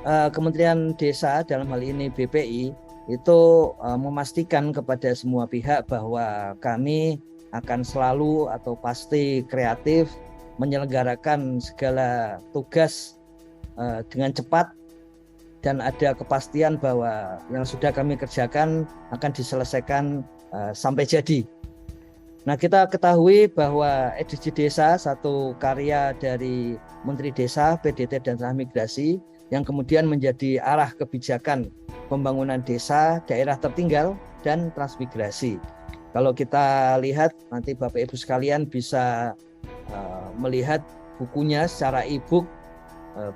Kementerian Desa dalam hal ini BPI itu memastikan kepada semua pihak bahwa kami akan selalu atau pasti kreatif menyelenggarakan segala tugas dengan cepat dan ada kepastian bahwa yang sudah kami kerjakan akan diselesaikan sampai jadi. Nah, kita ketahui bahwa SDG Desa satu karya dari Menteri Desa, PDT dan Transmigrasi yang kemudian menjadi arah kebijakan pembangunan desa, daerah tertinggal dan transmigrasi. Kalau kita lihat nanti Bapak Ibu sekalian bisa melihat bukunya secara e-book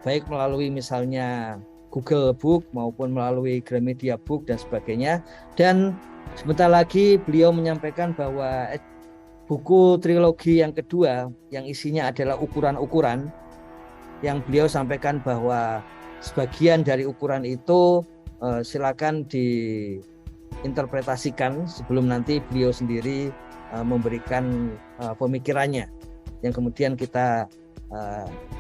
baik melalui misalnya Google Book maupun melalui Gramedia Book dan sebagainya. Dan sebentar lagi beliau menyampaikan bahwa buku trilogi yang kedua yang isinya adalah ukuran-ukuran yang beliau sampaikan bahwa sebagian dari ukuran itu silakan diinterpretasikan sebelum nanti beliau sendiri memberikan pemikirannya yang kemudian kita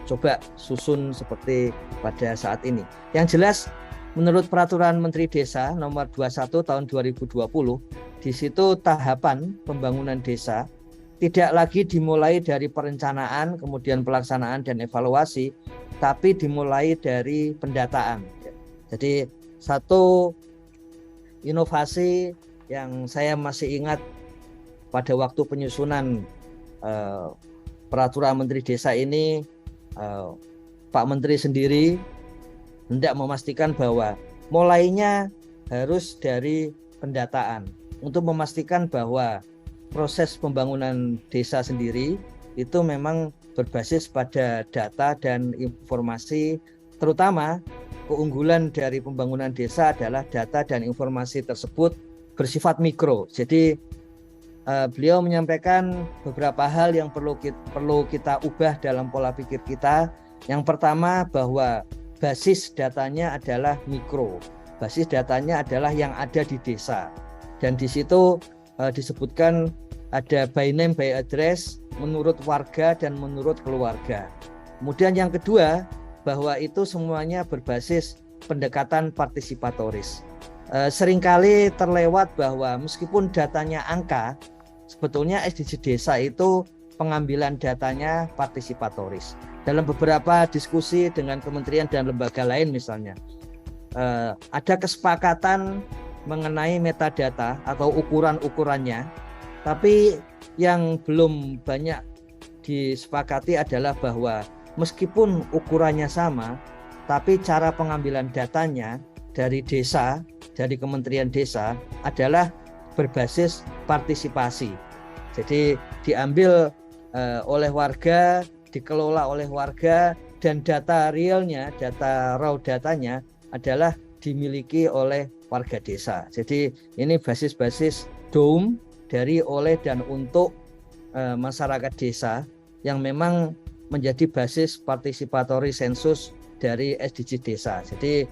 coba susun seperti pada saat ini. Yang jelas menurut Peraturan Menteri Desa nomor 21 tahun 2020, di situ tahapan pembangunan desa tidak lagi dimulai dari perencanaan, kemudian pelaksanaan dan evaluasi, tapi dimulai dari pendataan. Jadi satu inovasi yang saya masih ingat pada waktu penyusunan Peraturan Menteri Desa ini, Pak Menteri sendiri hendak memastikan bahwa mulainya harus dari pendataan untuk memastikan bahwa proses pembangunan desa sendiri itu memang berbasis pada data dan informasi, terutama keunggulan dari pembangunan desa adalah data dan informasi tersebut bersifat mikro. Jadi beliau menyampaikan beberapa hal yang perlu kita ubah dalam pola pikir kita. Yang pertama bahwa basis datanya adalah mikro, basis datanya adalah yang ada di desa, dan di situ disebutkan ada by name by address menurut warga dan menurut keluarga. Kemudian yang kedua bahwa itu semuanya berbasis pendekatan partisipatoris. Seringkali terlewat bahwa meskipun datanya angka, sebetulnya SDG Desa itu pengambilan datanya partisipatoris. Dalam beberapa diskusi dengan kementerian dan lembaga lain misalnya, ada kesepakatan mengenai metadata atau ukuran-ukurannya, tapi yang belum banyak disepakati adalah bahwa meskipun ukurannya sama, tapi cara pengambilan datanya dari desa, dari Kementerian Desa adalah berbasis partisipasi. Jadi diambil oleh warga, dikelola oleh warga, dan data realnya, data raw datanya adalah dimiliki oleh warga desa. Jadi ini basis-basis DOM dari, oleh, dan untuk masyarakat desa yang memang menjadi basis partisipatory sensus dari SDG Desa. Jadi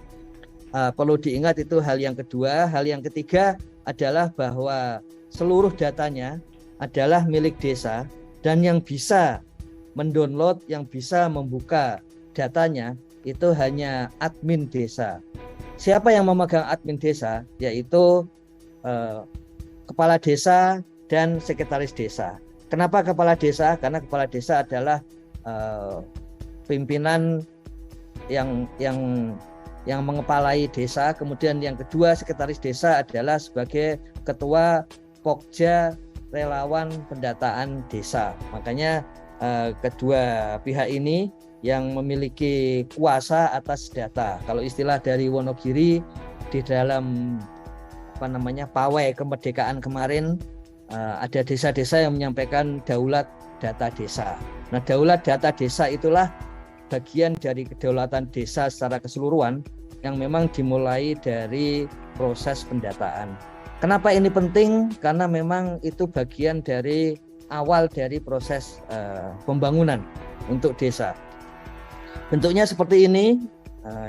perlu diingat itu hal yang kedua. Hal yang ketiga adalah bahwa seluruh datanya adalah milik desa, dan yang bisa mendownload, yang bisa membuka datanya itu hanya admin desa. Siapa yang memegang admin desa? Yaitu kepala desa dan sekretaris desa. Kenapa kepala desa? Karena kepala desa adalah pimpinan yang mengepalai desa. Kemudian yang kedua, sekretaris desa adalah sebagai ketua Pokja Relawan Pendataan Desa. Makanya kedua pihak ini yang memiliki kuasa atas data. Kalau istilah dari Wonogiri di dalam pawai kemerdekaan kemarin, ada desa-desa yang menyampaikan daulat data desa. Nah, daulat data desa itulah bagian dari kedaulatan desa secara keseluruhan yang memang dimulai dari proses pendataan. Kenapa ini penting? Karena memang itu bagian dari awal dari proses pembangunan untuk desa. Bentuknya seperti ini.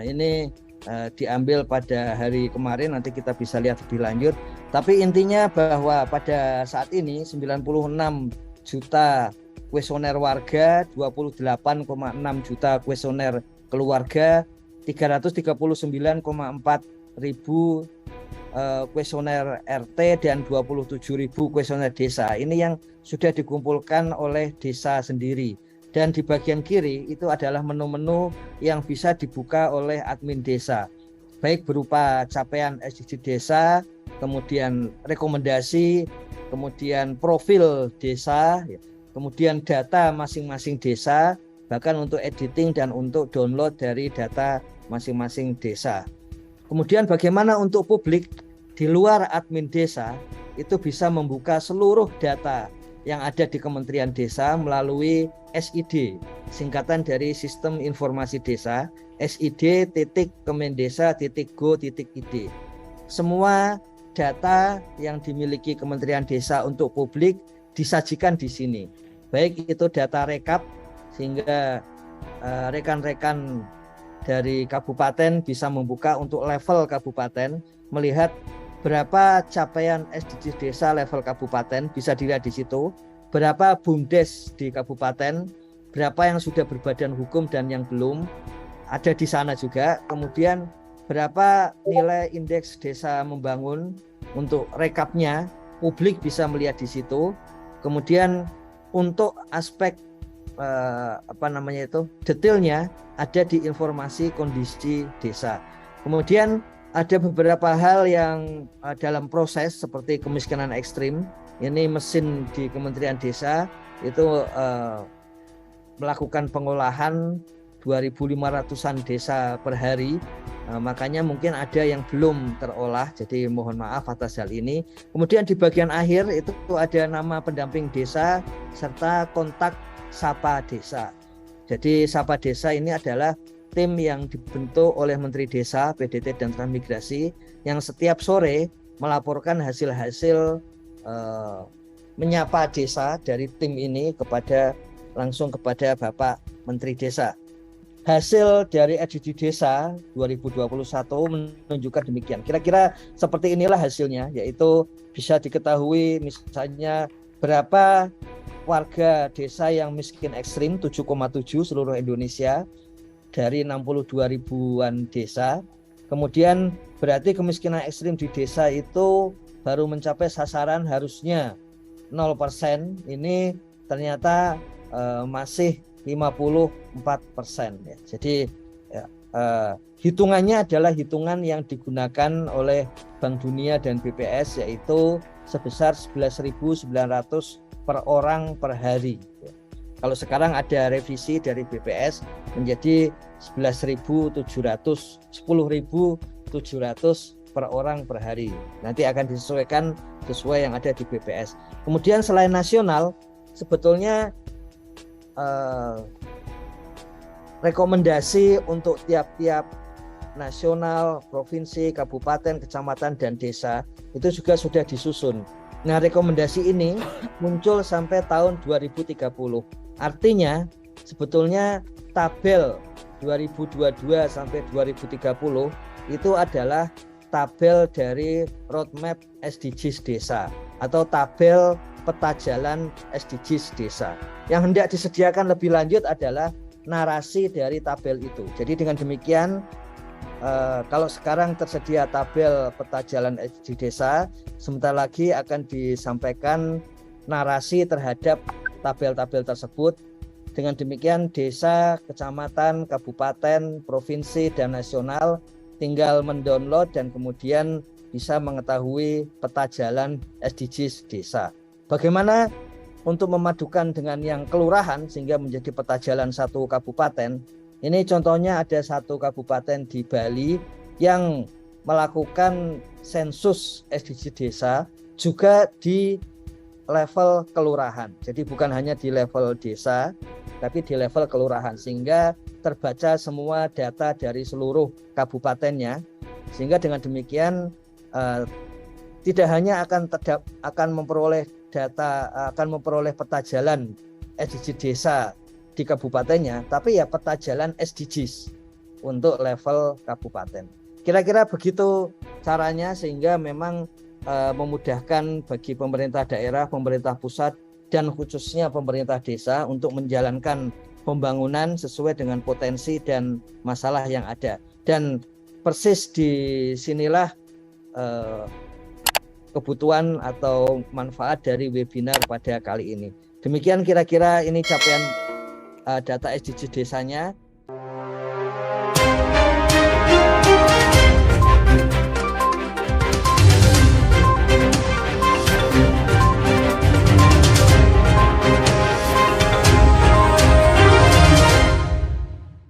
Ini diambil pada hari kemarin, nanti kita bisa lihat lebih lanjut. Tapi intinya bahwa pada saat ini 96 juta kuesioner warga, 28,6 juta kuesioner keluarga, 339,4 ribu kuesioner RT dan 27.000 kuesioner desa. Ini yang sudah dikumpulkan oleh desa sendiri. Dan di bagian kiri itu adalah menu-menu yang bisa dibuka oleh admin desa, baik berupa capaian SDG desa, kemudian rekomendasi, kemudian profil desa, kemudian data masing-masing desa, bahkan untuk editing dan untuk download dari data masing-masing desa. Kemudian bagaimana untuk publik di luar admin desa itu bisa membuka seluruh data yang ada di Kementerian Desa melalui SID, singkatan dari Sistem Informasi Desa, sid.kemendesa.go.id. Semua data yang dimiliki Kementerian Desa untuk publik disajikan di sini. Baik itu data rekap, sehingga rekan-rekan dari kabupaten bisa membuka untuk level kabupaten, melihat berapa capaian SDGs desa level kabupaten, bisa dilihat di situ. Berapa BUMDes di kabupaten, berapa yang sudah berbadan hukum dan yang belum, ada di sana juga. Kemudian berapa nilai indeks desa membangun, untuk rekapnya publik bisa melihat di situ. Kemudian untuk aspek detailnya ada di informasi kondisi desa. Kemudian ada beberapa hal yang dalam proses seperti kemiskinan ekstrim. Ini mesin di Kementerian Desa itu melakukan pengolahan 2.500-an desa per hari. Makanya mungkin ada yang belum terolah, jadi mohon maaf atas hal ini. Kemudian di bagian akhir itu ada nama pendamping desa serta kontak Sapa Desa. Jadi Sapa Desa ini adalah tim yang dibentuk oleh Menteri Desa, PDT dan Transmigrasi, yang setiap sore melaporkan hasil-hasil menyapa desa dari tim ini langsung kepada Bapak Menteri Desa. Hasil dari SDG Desa 2021 menunjukkan demikian. Kira-kira seperti inilah hasilnya, yaitu bisa diketahui misalnya berapa warga desa yang miskin ekstrim, 7,7 seluruh Indonesia dari 62 ribuan desa. Kemudian berarti kemiskinan ekstrim di desa itu baru mencapai sasaran harusnya 0%, ini ternyata masih 54%. Ya. Jadi hitungannya adalah hitungan yang digunakan oleh Bank Dunia dan BPS, yaitu sebesar 11.900 per orang per hari. Kalau sekarang ada revisi dari BPS menjadi 10.700 per orang per hari. Nanti akan disesuaikan sesuai yang ada di BPS. Kemudian selain nasional, sebetulnya rekomendasi untuk tiap-tiap nasional, provinsi, kabupaten, kecamatan, dan desa itu juga sudah disusun. Nah, rekomendasi ini muncul sampai tahun 2030. Artinya sebetulnya tabel 2022 sampai 2030 itu adalah tabel dari roadmap SDGs desa atau tabel peta jalan SDGs desa. Yang hendak disediakan lebih lanjut adalah narasi dari tabel itu. Jadi dengan demikian, kalau sekarang tersedia tabel peta jalan SDGs desa, sebentar lagi akan disampaikan narasi terhadap tabel-tabel tersebut. Dengan demikian desa, kecamatan, kabupaten, provinsi, dan nasional tinggal mendownload dan kemudian bisa mengetahui peta jalan SDGs desa. Bagaimana untuk memadukan dengan yang kelurahan sehingga menjadi peta jalan satu kabupaten? Ini contohnya ada satu kabupaten di Bali yang melakukan sensus SDG desa juga di level kelurahan. Jadi bukan hanya di level desa, tapi di level kelurahan, sehingga terbaca semua data dari seluruh kabupatennya. Sehingga dengan demikian tidak hanya akan memperoleh data, akan memperoleh peta jalan SDG desa di kabupatennya, tapi ya peta jalan SDGs untuk level kabupaten. Kira-kira begitu caranya, sehingga memang memudahkan bagi pemerintah daerah, pemerintah pusat, dan khususnya pemerintah desa untuk menjalankan pembangunan sesuai dengan potensi dan masalah yang ada. Dan persis di sinilah kebutuhan atau manfaat dari webinar pada kali ini. Demikian kira-kira ini capaian data SDGs desanya.